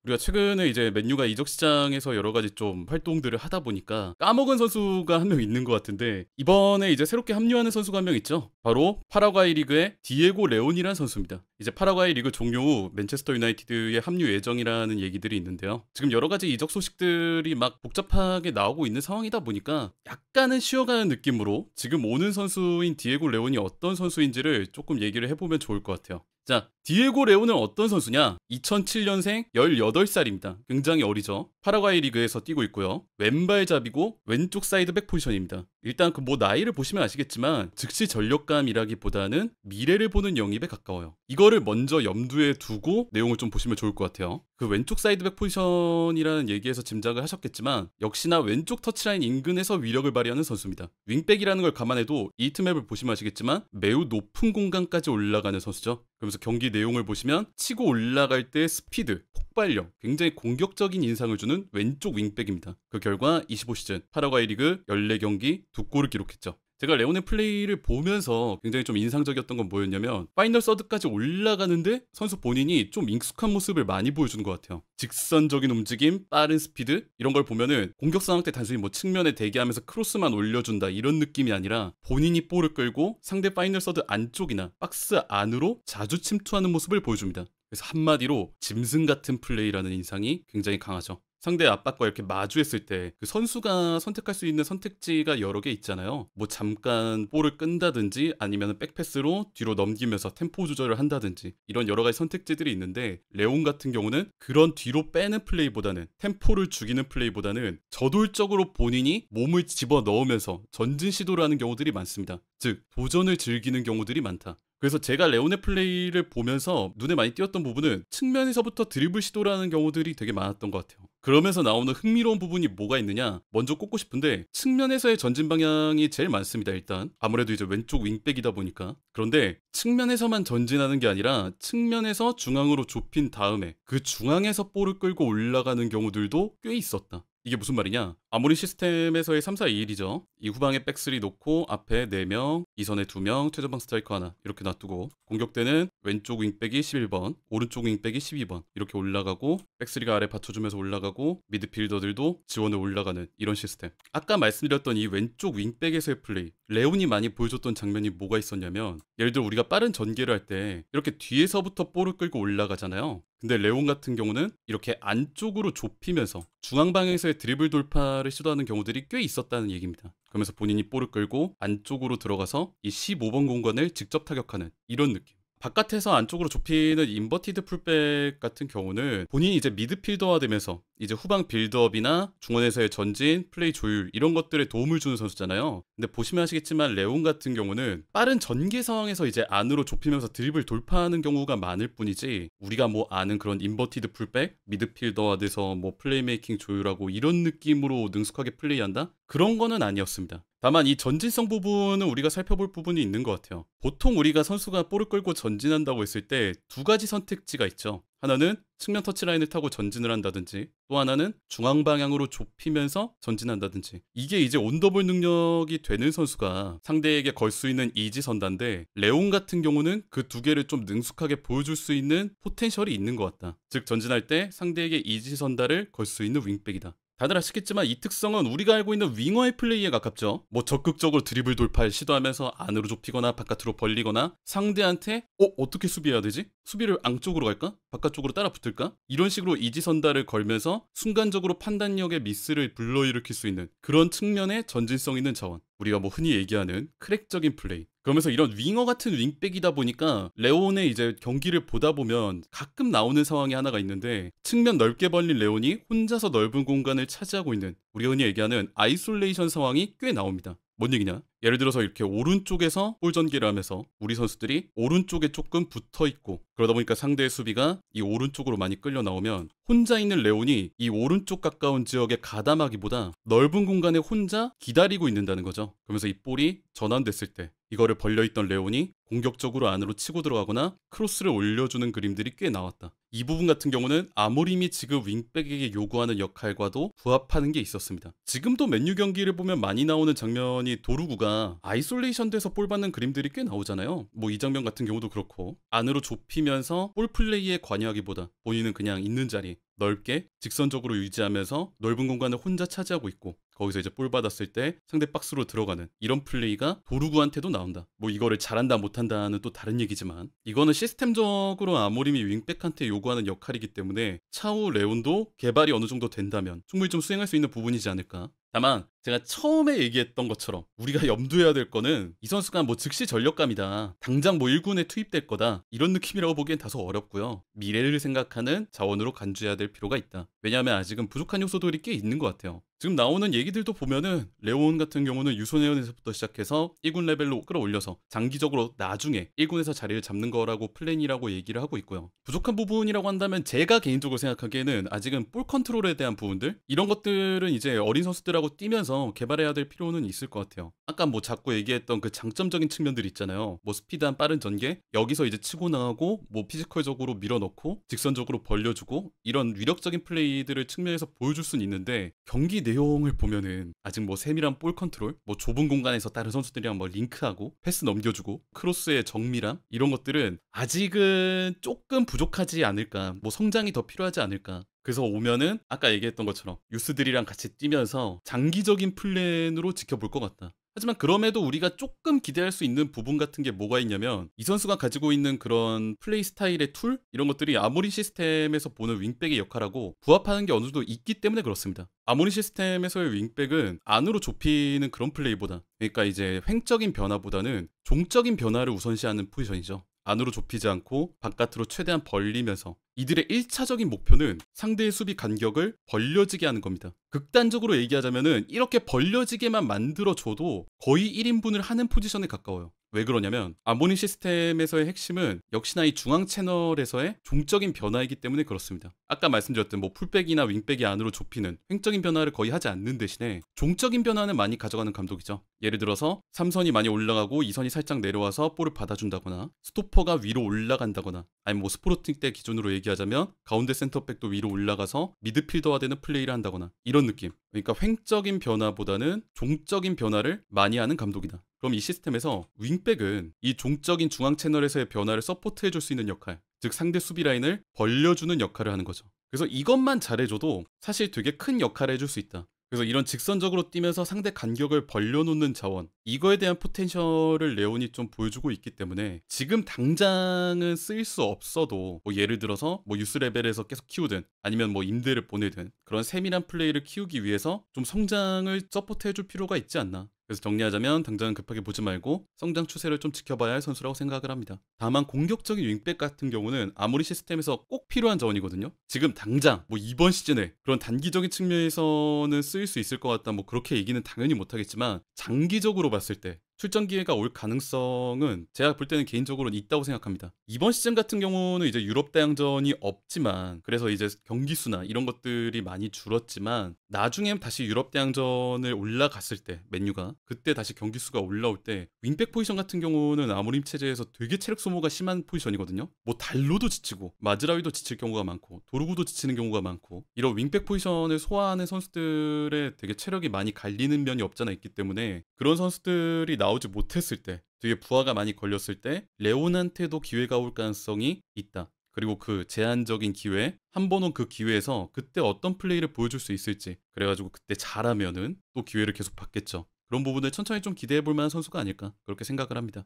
우리가 최근에 이제 맨유가 이적 시장에서 여러 가지 좀 활동들을 하다 보니까 까먹은 선수가 한 명 있는 것 같은데 이번에 이제 새롭게 합류하는 선수가 한 명 있죠. 바로 파라과이 리그의 디에고 레온이라는 선수입니다. 이제 파라과이 리그 종료 후 맨체스터 유나이티드에 합류 예정이라는 얘기들이 있는데요. 지금 여러 가지 이적 소식들이 막 복잡하게 나오고 있는 상황이다 보니까 약간은 쉬어가는 느낌으로 지금 오는 선수인 디에고 레온이 어떤 선수인지를 조금 얘기를 해보면 좋을 것 같아요. 자, 디에고 레오는 어떤 선수냐? 2007년생 18살입니다. 굉장히 어리죠. 파라과이 리그에서 뛰고 있고요. 왼발잡이고 왼쪽 사이드백 포지션입니다. 일단 그 뭐 나이를 보시면 아시겠지만 즉시 전력감이라기보다는 미래를 보는 영입에 가까워요. 이거를 먼저 염두에 두고 내용을 좀 보시면 좋을 것 같아요. 그 왼쪽 사이드백 포지션이라는 얘기에서 짐작을 하셨겠지만 역시나 왼쪽 터치라인 인근에서 위력을 발휘하는 선수입니다. 윙백이라는 걸 감안해도 이 히트맵을 보시면 아시겠지만 매우 높은 공간까지 올라가는 선수죠. 그러면서 경기 내용을 보시면 치고 올라갈 때 스피드, 폭발력, 굉장히 공격적인 인상을 주는 왼쪽 윙백입니다. 그 결과 25시즌 파라과이 리그 14경기 2골을 기록했죠. 제가 레온의 플레이를 보면서 굉장히 좀 인상적이었던 건 뭐였냐면 파이널 서드까지 올라가는데 선수 본인이 좀 익숙한 모습을 많이 보여주는 것 같아요. 직선적인 움직임, 빠른 스피드 이런 걸 보면은 공격 상황 때 단순히 뭐 측면에 대기하면서 크로스만 올려준다 이런 느낌이 아니라 본인이 볼을 끌고 상대 파이널 서드 안쪽이나 박스 안으로 자주 침투하는 모습을 보여줍니다. 그래서 한마디로 짐승 같은 플레이라는 인상이 굉장히 강하죠. 상대 압박과 이렇게 마주했을 때 그 선수가 선택할 수 있는 선택지가 여러 개 있잖아요. 뭐 잠깐 볼을 끈다든지 아니면 백패스로 뒤로 넘기면서 템포 조절을 한다든지 이런 여러 가지 선택지들이 있는데 레온 같은 경우는 그런 뒤로 빼는 플레이보다는 템포를 죽이는 플레이보다는 저돌적으로 본인이 몸을 집어 넣으면서 전진 시도를 하는 경우들이 많습니다. 즉 도전을 즐기는 경우들이 많다. 그래서 제가 레온의 플레이를 보면서 눈에 많이 띄었던 부분은 측면에서부터 드리블 시도를 하는 경우들이 되게 많았던 것 같아요. 그러면서 나오는 흥미로운 부분이 뭐가 있느냐? 먼저 꼽고 싶은데 측면에서의 전진 방향이 제일 많습니다. 일단 아무래도 이제 왼쪽 윙백이다 보니까. 그런데 측면에서만 전진하는 게 아니라 측면에서 중앙으로 좁힌 다음에 그 중앙에서 볼을 끌고 올라가는 경우들도 꽤 있었다. 이게 무슨 말이냐? 아무리 시스템에서의 3-4-2-1이죠. 이 후방에 백스리 놓고 앞에 4명, 이선에 2명, 최전방 스트라이커 하나 이렇게 놔두고 공격대는 왼쪽 윙백이 11번, 오른쪽 윙백이 12번 이렇게 올라가고 백스리가 아래 받쳐주면서 올라가고 미드필더들도 지원을 올라가는 이런 시스템. 아까 말씀드렸던 이 왼쪽 윙백에서의 플레이 레온이 많이 보여줬던 장면이 뭐가 있었냐면 예를 들어 우리가 빠른 전개를 할 때 이렇게 뒤에서부터 볼을 끌고 올라가잖아요. 근데 레온 같은 경우는 이렇게 안쪽으로 좁히면서 중앙 방향에서의 드리블 돌파를 시도하는 경우들이 꽤 있었다는 얘기입니다. 그러면서 본인이 볼을 끌고 안쪽으로 들어가서 이 15번 공간을 직접 타격하는 이런 느낌. 바깥에서 안쪽으로 좁히는 인버티드 풀백 같은 경우는 본인이 이제 미드필더화 되면서 이제 후방 빌드업이나 중원에서의 전진, 플레이 조율 이런 것들에 도움을 주는 선수잖아요. 근데 보시면 아시겠지만 레온 같은 경우는 빠른 전개 상황에서 이제 안으로 좁히면서 드리블 돌파하는 경우가 많을 뿐이지 우리가 뭐 아는 그런 인버티드 풀백, 미드필더화 돼서 뭐 플레이메이킹 조율하고 이런 느낌으로 능숙하게 플레이한다? 그런 거는 아니었습니다. 다만 이 전진성 부분은 우리가 살펴볼 부분이 있는 것 같아요. 보통 우리가 선수가 볼을 끌고 전진한다고 했을 때 두 가지 선택지가 있죠. 하나는 측면 터치라인을 타고 전진을 한다든지 또 하나는 중앙 방향으로 좁히면서 전진한다든지 이게 이제 온더볼 능력이 되는 선수가 상대에게 걸 수 있는 이지선다인데 레온 같은 경우는 그 두 개를 좀 능숙하게 보여줄 수 있는 포텐셜이 있는 것 같다. 즉 전진할 때 상대에게 이지선다를 걸 수 있는 윙백이다. 다들 아시겠지만 이 특성은 우리가 알고 있는 윙어의 플레이에 가깝죠. 뭐 적극적으로 드리블 돌파를 시도하면서 안으로 좁히거나 바깥으로 벌리거나 상대한테 어떻게 수비해야 되지? 수비를 앙쪽으로 갈까? 바깥쪽으로 따라 붙을까? 이런 식으로 이지선다를 걸면서 순간적으로 판단력의 미스를 불러일으킬 수 있는 그런 측면의 전진성 있는 자원. 우리가 뭐 흔히 얘기하는 크랙적인 플레이. 그러면서 이런 윙어 같은 윙백이다 보니까 레온의 이제 경기를 보다 보면 가끔 나오는 상황이 하나가 있는데 측면 넓게 벌린 레온이 혼자서 넓은 공간을 차지하고 있는 우리가 흔히 얘기하는 아이솔레이션 상황이 꽤 나옵니다. 뭔 얘기냐? 예를 들어서 이렇게 오른쪽에서 볼 전개를 하면서 우리 선수들이 오른쪽에 조금 붙어 있고 그러다 보니까 상대의 수비가 이 오른쪽으로 많이 끌려 나오면 혼자 있는 레온이 이 오른쪽 가까운 지역에 가담하기보다 넓은 공간에 혼자 기다리고 있는다는 거죠. 그러면서 이 볼이 전환됐을 때 이거를 벌려있던 레온이 공격적으로 안으로 치고 들어가거나 크로스를 올려주는 그림들이 꽤 나왔다. 이 부분 같은 경우는 아모림이 지금 윙백에게 요구하는 역할과도 부합하는 게 있었습니다. 지금도 맨유 경기를 보면 많이 나오는 장면이 도루구가 아이솔레이션 돼서 볼 받는 그림들이 꽤 나오잖아요. 뭐 이 장면 같은 경우도 그렇고 안으로 좁히면서 볼 플레이에 관여하기보다 본인은 그냥 있는 자리 넓게 직선적으로 유지하면서 넓은 공간을 혼자 차지하고 있고 거기서 이제 볼 받았을 때 상대 박스로 들어가는 이런 플레이가 도루구한테도 나온다. 뭐 이거를 잘한다 못한다는 또 다른 얘기지만 이거는 시스템적으로 아모림이 윙백한테 요구하는 역할이기 때문에 차후 레온도 개발이 어느 정도 된다면 충분히 좀 수행할 수 있는 부분이지 않을까. 다만 제가 처음에 얘기했던 것처럼 우리가 염두해야 될 거는 이 선수가 뭐 즉시 전력감이다. 당장 뭐 1군에 투입될 거다. 이런 느낌이라고 보기엔 다소 어렵고요. 미래를 생각하는 자원으로 간주해야 될 필요가 있다. 왜냐하면 아직은 부족한 요소들이 꽤 있는 것 같아요. 지금 나오는 얘기들도 보면은 레온 같은 경우는 유소네온에서부터 시작해서 1군 레벨로 끌어올려서 장기적으로 나중에 1군에서 자리를 잡는 거라고 플랜이라고 얘기를 하고 있고요. 부족한 부분이라고 한다면 제가 개인적으로 생각하기에는 아직은 볼 컨트롤에 대한 부분들 이런 것들은 이제 어린 선수들하고 뛰면서 개발해야 될 필요는 있을 것 같아요. 아까 뭐 자꾸 얘기했던 그 장점적인 측면들 있잖아요. 뭐 스피드한 빠른 전개 여기서 이제 치고 나가고 뭐 피지컬적으로 밀어넣고 직선적으로 벌려주고 이런 위력적인 플레이들을 측면에서 보여줄 수는 있는데 경기 내용을 보면은 아직 뭐 세밀한 볼 컨트롤, 뭐 좁은 공간에서 다른 선수들이랑 뭐 링크하고 패스 넘겨주고 크로스의 정밀함 이런 것들은 아직은 조금 부족하지 않을까. 뭐 성장이 더 필요하지 않을까. 그래서 오면은 아까 얘기했던 것처럼 유스들이랑 같이 뛰면서 장기적인 플랜으로 지켜볼 것 같다. 하지만 그럼에도 우리가 조금 기대할 수 있는 부분 같은 게 뭐가 있냐면 이 선수가 가지고 있는 그런 플레이 스타일의 툴 이런 것들이 아모리 시스템에서 보는 윙백의 역할하고 부합하는 게 어느 정도 있기 때문에 그렇습니다. 아모리 시스템에서의 윙백은 안으로 좁히는 그런 플레이보다 그러니까 이제 횡적인 변화보다는 종적인 변화를 우선시하는 포지션이죠. 안으로 좁히지 않고 바깥으로 최대한 벌리면서 이들의 1차적인 목표는 상대의 수비 간격을 벌려지게 하는 겁니다. 극단적으로 얘기하자면은 이렇게 벌려지게만 만들어줘도 거의 1인분을 하는 포지션에 가까워요. 왜 그러냐면 아모니 시스템에서의 핵심은 역시나 이 중앙 채널에서의 종적인 변화이기 때문에 그렇습니다. 아까 말씀드렸던 뭐 풀백이나 윙백이 안으로 좁히는 횡적인 변화를 거의 하지 않는 대신에 종적인 변화는 많이 가져가는 감독이죠. 예를 들어서 3선이 많이 올라가고 2선이 살짝 내려와서 볼을 받아준다거나 스토퍼가 위로 올라간다거나 아니면 뭐 스포르팅 때 기준으로 얘기하자면 가운데 센터백도 위로 올라가서 미드필더화 되는 플레이를 한다거나 이런 느낌. 그러니까 횡적인 변화보다는 종적인 변화를 많이 하는 감독이다. 그럼 이 시스템에서 윙백은 이 종적인 중앙 채널에서의 변화를 서포트해 줄 수 있는 역할, 즉 상대 수비 라인을 벌려주는 역할을 하는 거죠. 그래서 이것만 잘해줘도 사실 되게 큰 역할을 해줄 수 있다. 그래서 이런 직선적으로 뛰면서 상대 간격을 벌려놓는 자원 이거에 대한 포텐셜을 레온이 좀 보여주고 있기 때문에 지금 당장은 쓰일 수 없어도 뭐 예를 들어서 뭐 유스 레벨에서 계속 키우든 아니면 뭐 임대를 보내든 그런 세밀한 플레이를 키우기 위해서 좀 성장을 서포트해줄 필요가 있지 않나. 그래서 정리하자면 당장은 급하게 보지 말고 성장 추세를 좀 지켜봐야 할 선수라고 생각을 합니다. 다만 공격적인 윙백 같은 경우는 아모리 시스템에서 꼭 필요한 자원이거든요. 지금 당장 뭐 이번 시즌에 그런 단기적인 측면에서는 쓰일 수 있을 것 같다 뭐 그렇게 얘기는 당연히 못하겠지만 장기적으로 봤을 때 출전 기회가 올 가능성은 제가 볼 때는 개인적으로는 있다고 생각합니다. 이번 시즌 같은 경우는 이제 유럽 대항전이 없지만 그래서 이제 경기 수나 이런 것들이 많이 줄었지만 나중에 다시 유럽 대항전을 올라갔을 때 맨유가 그때 다시 경기 수가 올라올 때 윙백 포지션 같은 경우는 아모림 체제에서 되게 체력 소모가 심한 포지션이거든요. 뭐 달로도 지치고 마즈라위도 지칠 경우가 많고 도르구도 지치는 경우가 많고 이런 윙백 포지션을 소화하는 선수들의 되게 체력이 많이 갈리는 면이 없잖아 있기 때문에 그런 선수들이 나오지 못했을 때 되게 부하가 많이 걸렸을 때 레온한테도 기회가 올 가능성이 있다. 그리고 그 제한적인 기회 한 번 온 그 기회에서 그때 어떤 플레이를 보여줄 수 있을지 그래가지고 그때 잘하면은 또 기회를 계속 받겠죠. 그런 부분을 천천히 좀 기대해 볼 만한 선수가 아닐까 그렇게 생각을 합니다.